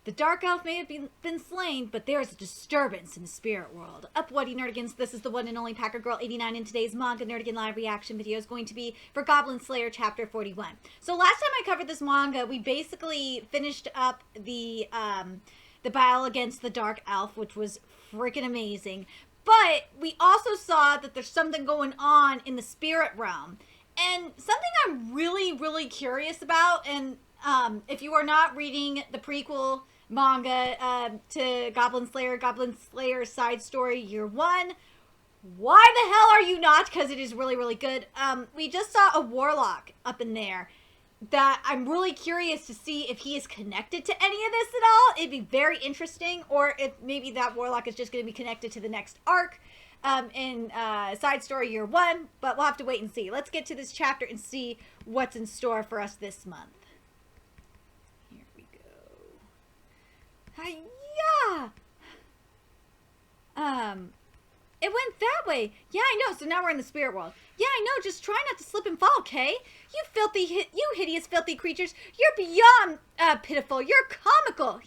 The dark elf may have been slain, but there's a disturbance in the spirit world. Up, What Nerdigans? This is the one and only Packer Girl 89, and today's Manga Nerdigan live reaction video is going to be for Goblin Slayer Chapter 41. So last time I covered this manga, we basically finished up the battle against the dark elf, which was freaking amazing. But we also saw that there's something going on in the spirit realm. And something I'm really, really curious about, and if you are not reading the prequel manga to Goblin Slayer Side Story Year 1, why the hell are you not? Because it is really, really good. We just saw a warlock up in there that I'm really curious to see if he is connected to any of this at all. It'd be very interesting, or if maybe that warlock is just going to be connected to the next arc in Side Story Year 1, but we'll have to wait and see. Let's get to this chapter and see what's in store for us this month. Here we go. Hiya! It went that way. Yeah, I know. So now we're in the spirit world. Yeah, I know. Just try not to slip and fall, okay? You hideous, filthy creatures. You're beyond pitiful. You're comical.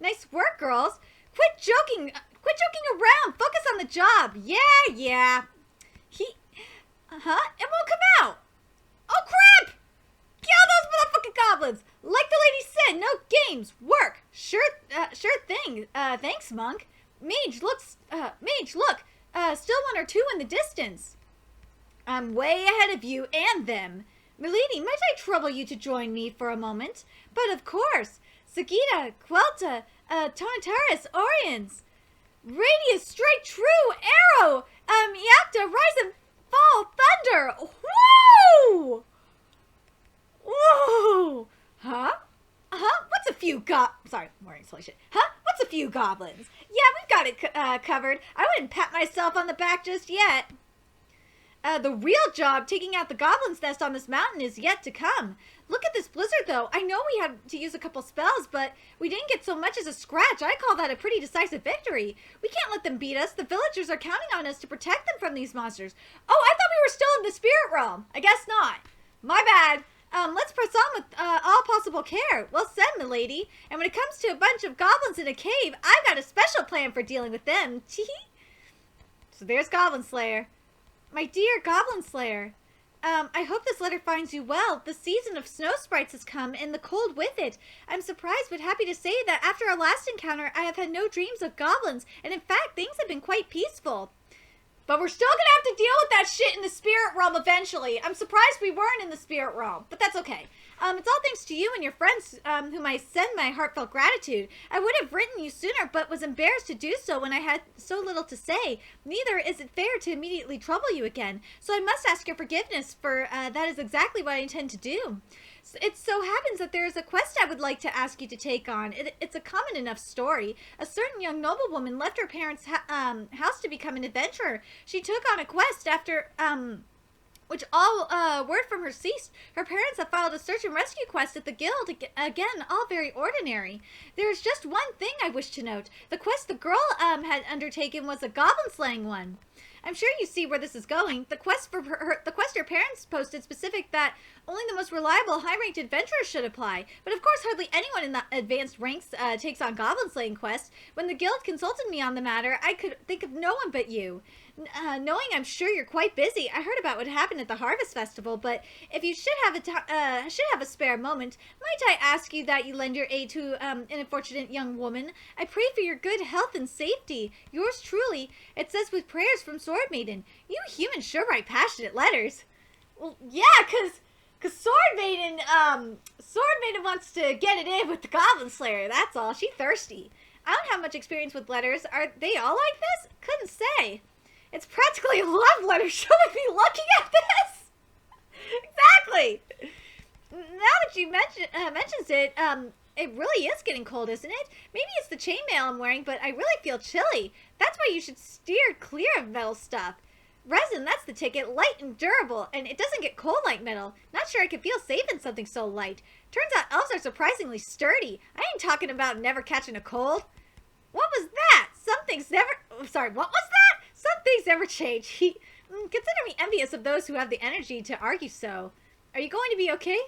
Nice work, girls. Quit joking around. Focus on the job. Yeah. It won't come out. Oh, crap! Kill those motherfucking goblins. Like the lady said, no games. Work. Sure thing. Thanks, monk. Mage, look. Still one or two in the distance. I'm way ahead of you and them. Milady, might I trouble you to join me for a moment? But of course. Sagita, Quelta, Tonataris, Orions. Radius, strike true, arrow, Iacta, rise and fall, thunder. Whoa! Whoa! Huh? What's a few Sorry, I'm wearing silly shit. What's a few goblins? Yeah, we've got it covered. I wouldn't pat myself on the back just yet. The real job, taking out the goblin's nest on this mountain, is yet to come. Look at this blizzard, though. I know we had to use a couple spells, but we didn't get so much as a scratch. I call that a pretty decisive victory. We can't let them beat us. The villagers are counting on us to protect them from these monsters. Oh, I thought we were still in the spirit realm. I guess not. My bad. Let's press on with all possible care. Well said, milady. And when it comes to a bunch of goblins in a cave, I've got a special plan for dealing with them. So there's Goblin Slayer. My dear Goblin Slayer, I hope this letter finds you well. The season of snow sprites has come, and the cold with it. I'm surprised but happy to say that after our last encounter, I have had no dreams of goblins, and in fact, things have been quite peaceful. But we're still gonna have to deal with that shit in the spirit realm eventually. I'm surprised we weren't in the spirit realm, but that's okay. It's all thanks to you and your friends, whom I send my heartfelt gratitude. I would have written you sooner, but was embarrassed to do so when I had so little to say. Neither is it fair to immediately trouble you again, so I must ask your forgiveness, for that is exactly what I intend to do. It so happens that there is a quest I would like to ask you to take on. It's a common enough story. A certain young noblewoman left her parents' house to become an adventurer. She took on a quest after, which all word from her ceased. Her parents have filed a search and rescue quest at the guild. Again, all very ordinary. There is just one thing I wish to note. The quest the girl had undertaken was a goblin slaying one. I'm sure you see where this is going. The quest her parents posted specific that only the most reliable, high-ranked adventurers should apply. But of course, hardly anyone in the advanced ranks takes on goblin slaying quests. When the guild consulted me on the matter, I could think of no one but you. Knowing I'm sure you're quite busy, I heard about what happened at the Harvest Festival, but if you should have a spare moment, might I ask you that you lend your aid to an unfortunate young woman? I pray for your good health and safety. Yours truly. It says with prayers from Sword Maiden. You humans sure write passionate letters. Well, yeah, cause Sword Maiden wants to get it in with the Goblin Slayer. That's all. She thirsty. I don't have much experience with letters. Are they all like this? Couldn't say. It's practically a love letter. Should I be looking at this? Exactly. Now that you mentions it, it really is getting cold, isn't it? Maybe it's the chainmail I'm wearing, but I really feel chilly. That's why you should steer clear of metal stuff. Resin, that's the ticket. Light and durable, and it doesn't get cold like metal. Not sure I could feel safe in something so light. Turns out elves are surprisingly sturdy. I ain't talking about never catching a cold. What was that? What was that? Some things never change. Consider me envious of those who have the energy to argue so. Are you going to be okay?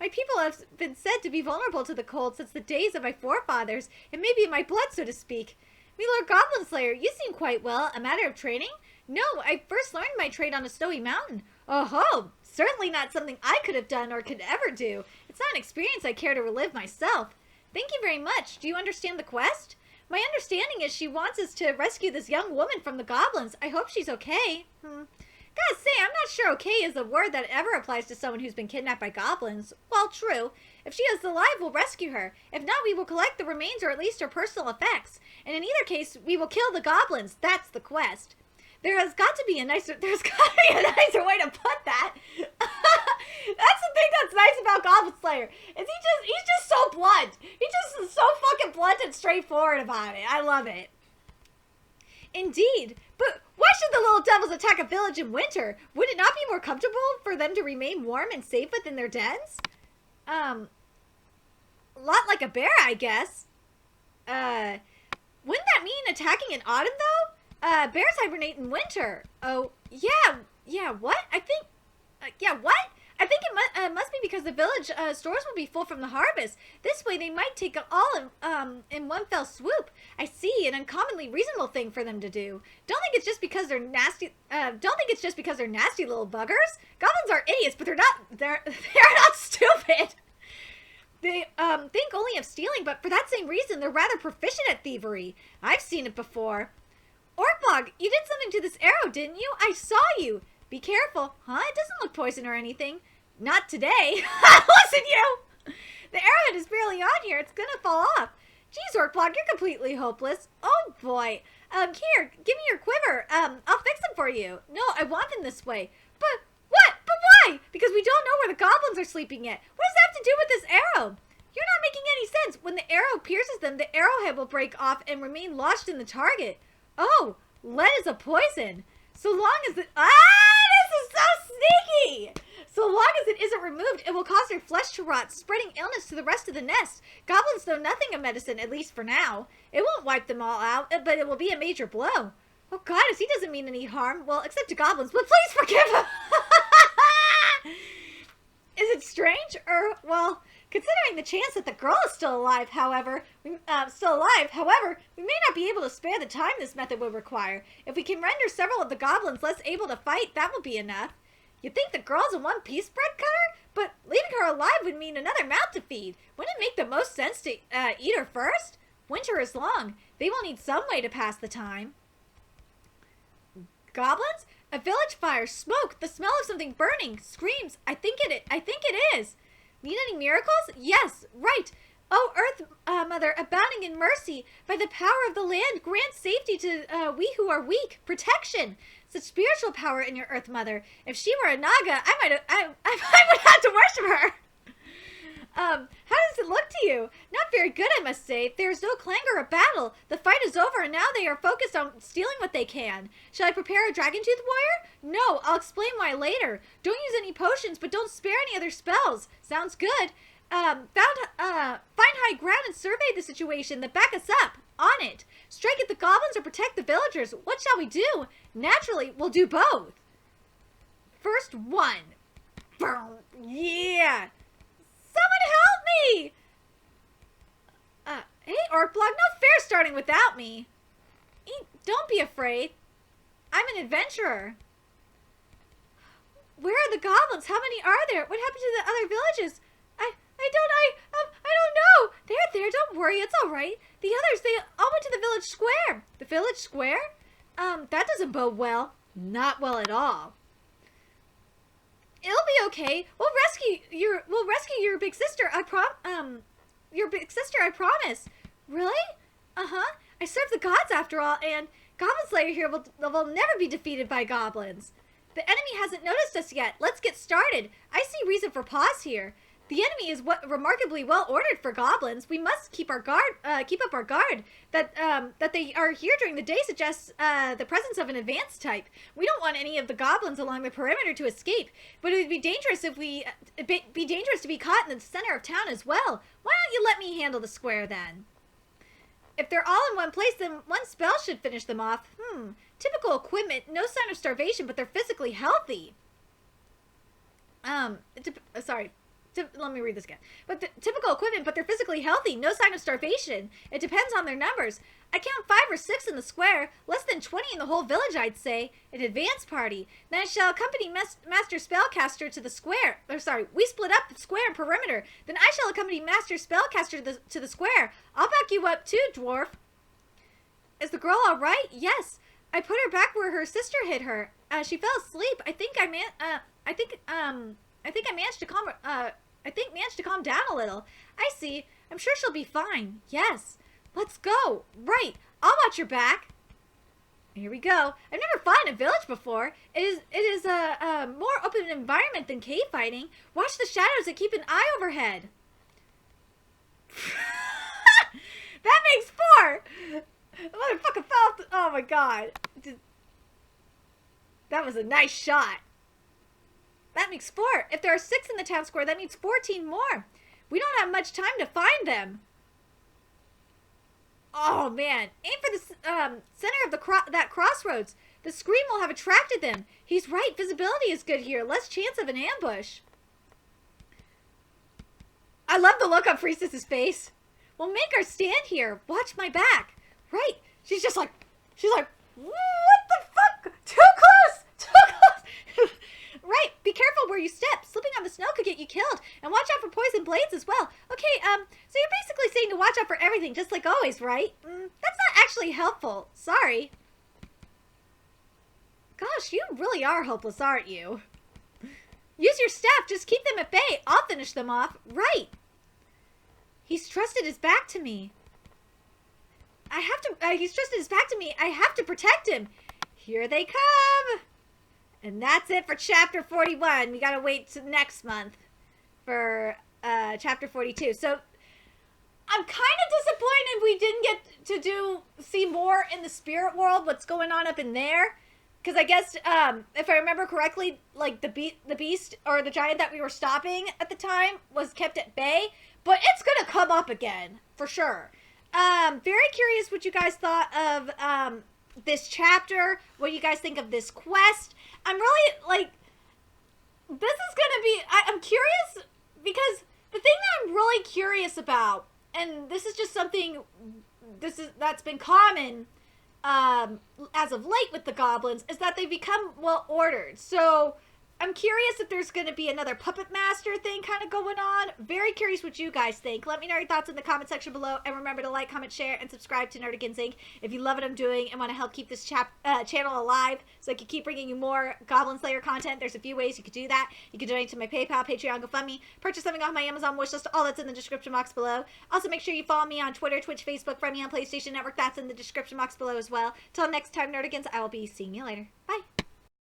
My people have been said to be vulnerable to the cold since the days of my forefathers. It may be in my blood, so to speak. Me, Lord Goblin Slayer, you seem quite well. A matter of training? No, I first learned my trade on a snowy mountain. Oh-ho! Certainly not something I could have done or could ever do. It's not an experience I care to relive myself. Thank you very much. Do you understand the quest? My understanding is she wants us to rescue this young woman from the goblins. I hope she's okay. Gotta say, I'm not sure okay is a word that ever applies to someone who's been kidnapped by goblins. Well, true. If she is alive, we'll rescue her. If not, we will collect the remains or at least her personal effects. And in either case, we will kill the goblins. That's the quest. There's got to be a nicer way to put that. That's the thing that's nice about Goblin Slayer. Is he's just so blunt. He's just so fucking blunt and straightforward about it. I love it. Indeed. But why should the little devils attack a village in winter? Would it not be more comfortable for them to remain warm and safe within their dens? A lot like a bear, I guess. Wouldn't that mean attacking in autumn, though? Bears hibernate in winter. Oh, yeah, what? I think it must be because the village stores will be full from the harvest. This way they might take it all in one fell swoop. I see, an uncommonly reasonable thing for them to do. Don't think it's just because they're nasty little buggers. Goblins are idiots, but they're not stupid. They think only of stealing, but for that same reason, they're rather proficient at thievery. I've seen it before. Orkbog, you did something to this arrow, didn't you? I saw you. Be careful. Huh? It doesn't look poison or anything. Not today. Listen, you! The arrowhead is barely on here. It's gonna fall off. Geez, Orkbog, you're completely hopeless. Oh, boy. Here, give me your quiver. I'll fix them for you. No, I want them this way. But what? But why? Because we don't know where the goblins are sleeping yet. What does that have to do with this arrow? You're not making any sense. When the arrow pierces them, the arrowhead will break off and remain lodged in the target. Oh, lead is a poison. So long as it... this is so sneaky! So long as it isn't removed, it will cause their flesh to rot, spreading illness to the rest of the nest. Goblins know nothing of medicine, at least for now. It won't wipe them all out, but it will be a major blow. Oh, goddess, he doesn't mean any harm. Well, except to goblins, but please forgive him! Is it strange? Well... Considering the chance that the girl is still alive, however, we may not be able to spare the time this method would require. If we can render several of the goblins less able to fight, that will be enough. You'd think the girl's a one-piece bread cutter? But leaving her alive would mean another mouth to feed. Wouldn't it make the most sense to eat her first? Winter is long. They will need some way to pass the time. Goblins? A village fire, smoke, the smell of something burning, screams. I think it is. Need any miracles? Yes, right. Oh, Earth Mother, abounding in mercy, by the power of the land, grant safety to we who are weak, protection. Such spiritual power in your Earth Mother. If she were a Naga, I would have to worship her. How does it look to you? Not very good, I must say. There is no clangor of battle. The fight is over, and now they are focused on stealing what they can. Shall I prepare a dragon tooth warrior? No, I'll explain why later. Don't use any potions, but don't spare any other spells. Sounds good. Find high ground and survey the situation, then back us up. On it. Strike at the goblins or protect the villagers. What shall we do? Naturally, we'll do both. First one. Yeah. Someone help me! Hey, Orkblog, no fair starting without me. Don't be afraid. I'm an adventurer. Where are the goblins? How many are there? What happened to the other villages? I don't know. There, don't worry, it's all right. The others, they all went to the village square. The village square? That doesn't bode well. Not well at all. It'll be okay. We'll rescue your big sister. Your big sister, I promise. Really? Uh-huh. I serve the gods after all, and Goblin Slayer here will never be defeated by goblins. The enemy hasn't noticed us yet. Let's get started. I see reason for pause here. The enemy is remarkably well ordered for goblins. We must keep up our guard. That they are here during the day suggests the presence of an advanced type. We don't want any of the goblins along the perimeter to escape, but it would be dangerous to be caught in the center of town as well. Why don't you let me handle the square then? If they're all in one place, then one spell should finish them off. Typical equipment, no sign of starvation, but they're physically healthy. Sorry. Let me read this again. But the typical equipment, but they're physically healthy. No sign of starvation. It depends on their numbers. I count 5 or 6 in the square. Less than 20 in the whole village, I'd say. An advance party. Then I shall accompany Master Spellcaster to the square. We split up the square and perimeter. Then I shall accompany Master Spellcaster to the square. I'll back you up too, dwarf. Is the girl all right? Yes. I put her back where her sister hid her. She fell asleep. I think managed to calm her. Managed to calm down a little. I see. I'm sure she'll be fine. Yes. Let's go. Right. I'll watch your back. Here we go. I've never fought in a village before. It is a more open environment than cave fighting. Watch the shadows and keep an eye overhead. That makes 4. The motherfucker fell. Oh my god. That was a nice shot. That makes 4. If there are 6 in the town square, that means 14 more. We don't have much time to find them. Oh, man. Aim for the center of that crossroads. The scream will have attracted them. He's right. Visibility is good here. Less chance of an ambush. I love the look on Priestess's face. We'll make her stand here. Watch my back. Right. She's like, what the fuck? Too close. Too close. Right, be careful where you step. Slipping on the snow could get you killed. And watch out for poison blades as well. Okay, so you're basically saying to watch out for everything, just like always, right? That's not actually helpful. Sorry. Gosh, you really are hopeless, aren't you? Use your staff, just keep them at bay. I'll finish them off. Right. He's trusted his back to me. He's trusted his back to me. I have to protect him. Here they come. And that's it for chapter 41. We gotta wait till next month for chapter 42. So I'm kind of disappointed we didn't get to see more in the spirit world. What's going on up in there? Because I guess if I remember correctly, like the beast or the giant that we were stopping at the time was kept at bay. But it's gonna come up again for sure. Very curious what you guys thought of this chapter. What you guys think of this quest? I'm really, like, this is gonna be, I'm curious, because the thing that I'm really curious about, and this is just something, that's been common, as of late with the goblins, is that they become well-ordered. So, I'm curious if there's going to be another Puppet Master thing kind of going on. Very curious what you guys think. Let me know your thoughts in the comment section below. And remember to like, comment, share, and subscribe to Nerdigans Inc. if you love what I'm doing and want to help keep this channel alive so I can keep bringing you more Goblin Slayer content. There's a few ways you could do that. You can donate to my PayPal, Patreon, GoFundMe, purchase something off my Amazon wishlist. All that's in the description box below. Also, make sure you follow me on Twitter, Twitch, Facebook, friend me on PlayStation Network. That's in the description box below as well. Till next time, Nerdigans, I will be seeing you later. Bye.